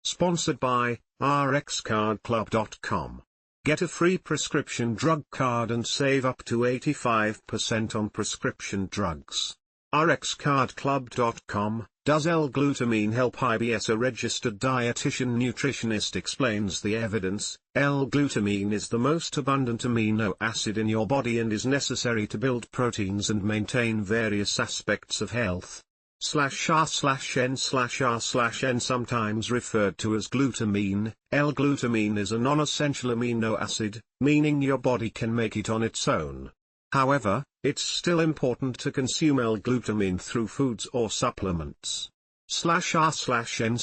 Sponsored by rxcardclub.com. Get a free prescription drug card and save up to 85% on prescription drugs. rxcardclub.com. Does L-glutamine help IBS? A registered dietitian nutritionist explains the evidence. L-glutamine is the most abundant amino acid in your body and is necessary to build proteins and maintain various aspects of health. /R/N/R/N, sometimes referred to as glutamine. L-glutamine is a non-essential amino acid, meaning your body can make it on its own. However, it's still important to consume L-glutamine through foods or supplements. /R/N/R/N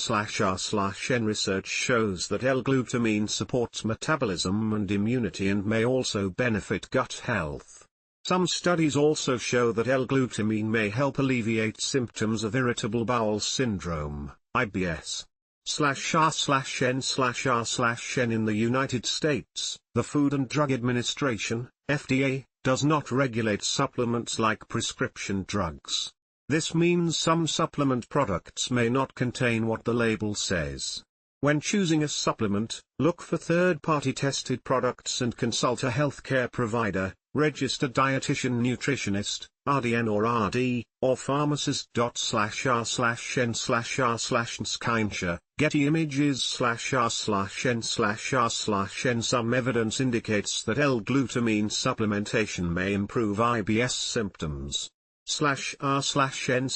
research shows that L-glutamine supports metabolism and immunity and may also benefit gut health. Some studies also show that L-glutamine may help alleviate symptoms of irritable bowel syndrome, IBS. /R/N/R/N in the United States, the Food and Drug Administration, FDA, does not regulate supplements like prescription drugs. This means some supplement products may not contain what the label says. When choosing a supplement, look for third-party tested products and consult a healthcare provider, registered dietitian nutritionist, RDN or RD, or pharmacist./R/N/R/Nskynesher. Getty Imagesrnrn Some evidence indicates that L-glutamine supplementation may improve IBS symptoms. /R/N/R/N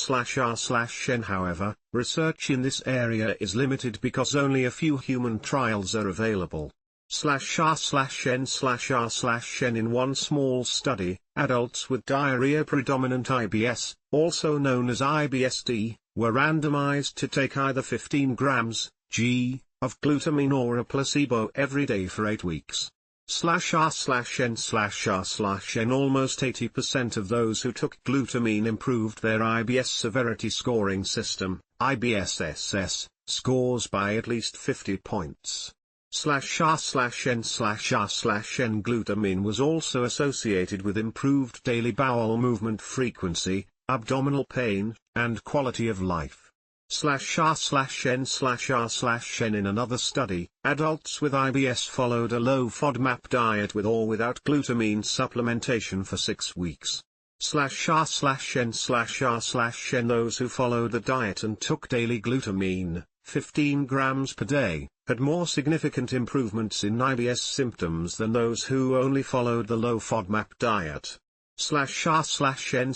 However, research in this area is limited because only a few human trials are available. /R/N/R/N in one small study, adults with diarrheapredominant IBS, also known as IBSD, were randomized to take either 15 grams g of glutamine or a placebo every day for 8 weeks. /R/N/R/N almost 80% of those who took glutamine improved their IBS severity scoring system, IBSSS, scores by at least 50 points. /R/N/R/N glutamine was also associated with improved daily bowel movement frequency, abdominal pain, and quality of life. /R/N/R/N in another study, adults with IBS followed a low FODMAP diet with or without glutamine supplementation for 6 weeks. /R/N/R/N those who followed the diet and took daily glutamine, 15 grams per day, had more significant improvements in IBS symptoms than those who only followed the low FODMAP diet. /R/N/R/N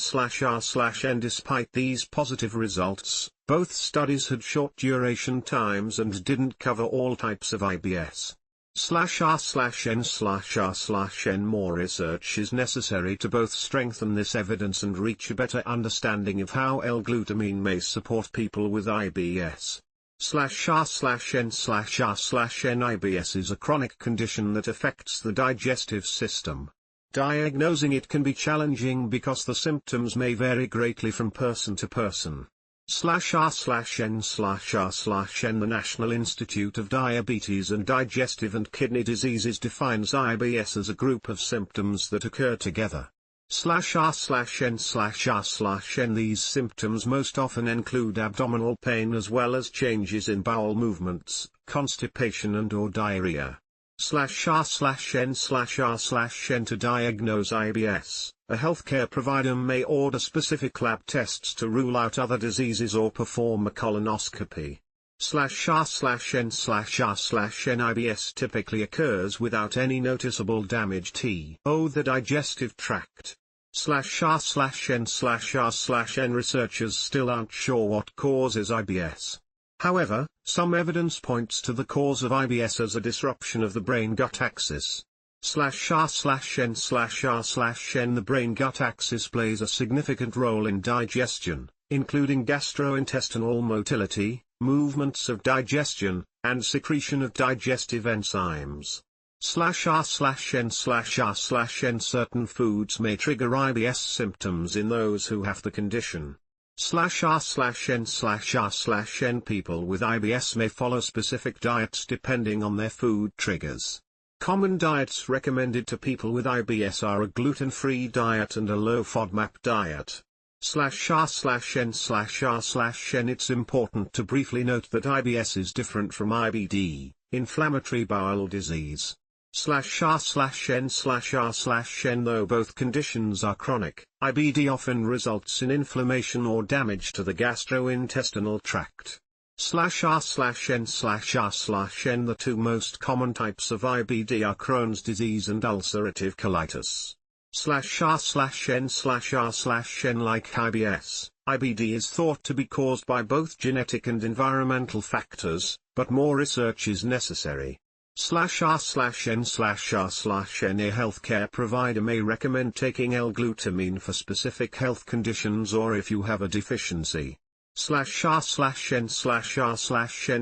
despite these positive results, both studies had short duration times and didn't cover all types of IBS. /R/N/R/N more research is necessary to both strengthen this evidence and reach a better understanding of how L-glutamine may support people with IBS. /R/N/R/N IBS is a chronic condition that affects the digestive system. Diagnosing it can be challenging because the symptoms may vary greatly from person to person. /R/N/R/N The National Institute of Diabetes and Digestive and Kidney Diseases defines IBS as a group of symptoms that occur together. /R/N/R/N These symptoms most often include abdominal pain as well as changes in bowel movements, constipation and/or diarrhea. /R/N/R/N To diagnose IBS, a healthcare provider may order specific lab tests to rule out other diseases or perform a colonoscopy. /R/N/R/N IBS typically occurs without any noticeable damage to the digestive tract. /R/N/R/N researchers still aren't sure what causes IBS. However, some evidence points to the cause of IBS as a disruption of the brain-gut axis. /R/N/R/N The brain-gut axis plays a significant role in digestion, including gastrointestinal motility, movements of digestion, and secretion of digestive enzymes. /R/N/R/N Certain foods may trigger IBS symptoms in those who have the condition. /R/N/R/N People with IBS may follow specific diets depending on their food triggers. Common diets recommended to people with IBS are a gluten-free diet and a low FODMAP diet. /r/n/r/n. It's important to briefly note that IBS is different from IBD, inflammatory bowel disease. /r/n/r/n. Though both conditions are chronic, IBD often results in inflammation or damage to the gastrointestinal tract. /r/n/r/n. The two most common types of IBD are Crohn's disease and ulcerative colitis. /r/n/r/n. Like IBS, IBD is thought to be caused by both genetic and environmental factors, but more research is necessary. /r/n/r/n. A healthcare provider may recommend taking L-glutamine for specific health conditions or if you have a deficiency. /r/n/r/n.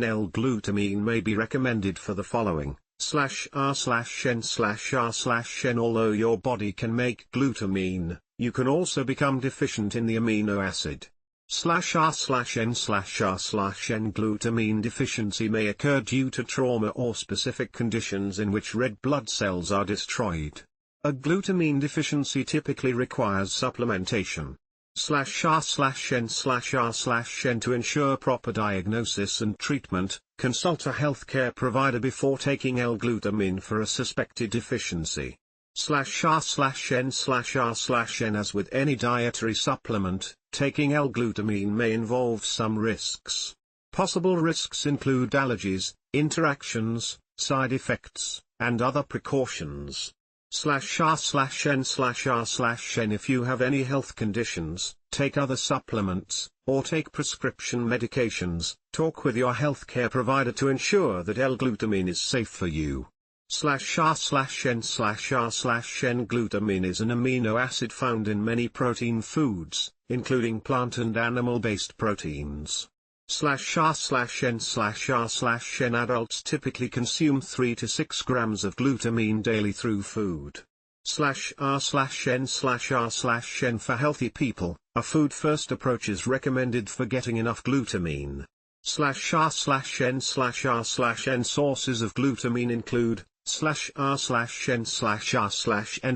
L-glutamine may be recommended for the following. /r/n/r/n. Although your body can make glutamine, you can also become deficient in the amino acid. /r/n/r/n. Glutamine deficiency may occur due to trauma or specific conditions in which red blood cells are destroyed. A glutamine deficiency typically requires supplementation. /r/n/r/n. To ensure proper diagnosis and treatment, consult a healthcare provider before taking L-glutamine for a suspected deficiency. /r/n/r/n. As with any dietary supplement, taking L-glutamine may involve some risks. Possible risks include allergies, interactions, side effects, and other precautions. /r/n/r/n. If you have any health conditions, take other supplements, or take prescription medications, talk with your healthcare provider to ensure that L-glutamine is safe for you. /r/n/r/n. Glutamine is an amino acid found in many protein foods, including plant and animal-based proteins. /r/n/r/n. Adults typically consume 3 to 6 grams of glutamine daily through food. /r/n/r/n. For healthy people, a food-first approach is recommended for getting enough glutamine. /r/n/r/n. Sources of glutamine include /r/n/r/n.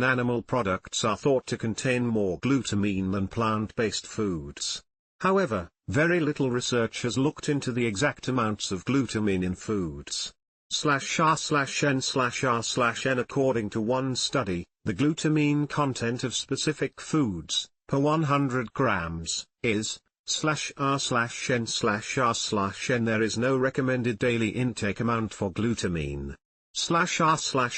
Animal products are thought to contain more glutamine than plant-based foods. However, very little research has looked into the exact amounts of glutamine in foods. /r/n/r/n. According to one study, the glutamine content of specific foods, per 100 grams, is /r/n/r/n. There is no recommended daily intake amount for glutamine. /r/n/r/n.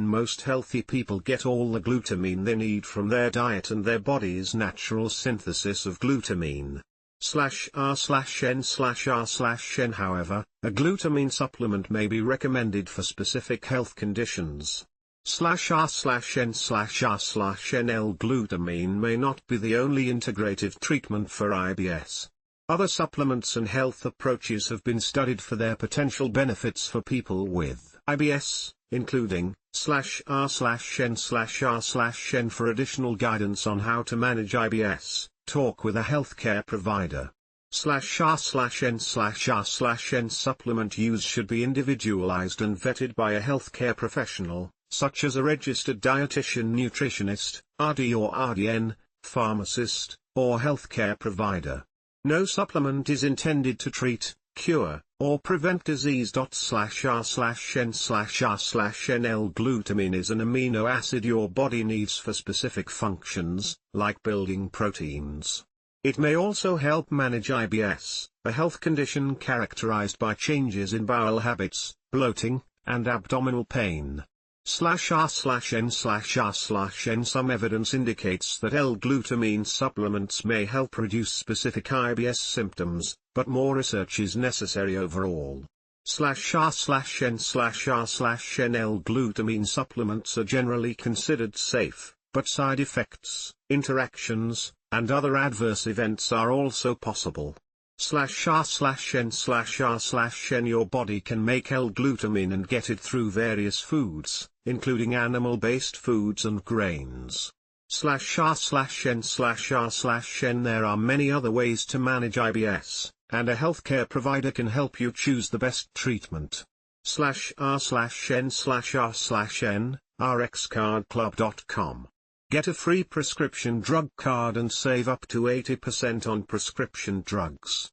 Most healthy people get all the glutamine they need from their diet and their body's natural synthesis of glutamine. /r/n/r/n. However, a glutamine supplement may be recommended for specific health conditions. /r/n/r/n. L-glutamine may not be the only integrative treatment for IBS. Other supplements and health approaches have been studied for their potential benefits for people with IBS, including /r/n/r/n. For additional guidance on how to manage IBS, talk with a healthcare provider. /r/n/r/n. Supplement use should be individualized and vetted by a healthcare professional, such as a registered dietitian nutritionist, RD or RDN, pharmacist, or healthcare provider. No supplement is intended to treat, cure, or prevent disease. /r/n/r/n. L-glutamine is an amino acid your body needs for specific functions, like building proteins. It may also help manage IBS, a health condition characterized by changes in bowel habits, bloating, and abdominal pain. /r/n/r/n. Some evidence indicates that L-glutamine supplements may help reduce specific IBS symptoms, but more research is necessary overall. /r/n/r/n. L-glutamine supplements are generally considered safe, but side effects, interactions, and other adverse events are also possible. /r/n/r/n. Your body can make L-glutamine and get it through various foods, including animal-based foods and grains. /r/n/r/n. There are many other ways to manage IBS, and a healthcare provider can help you choose the best treatment. /r/n/r/n. rxcardclub.com Get a free prescription drug card and save up to 80% on prescription drugs.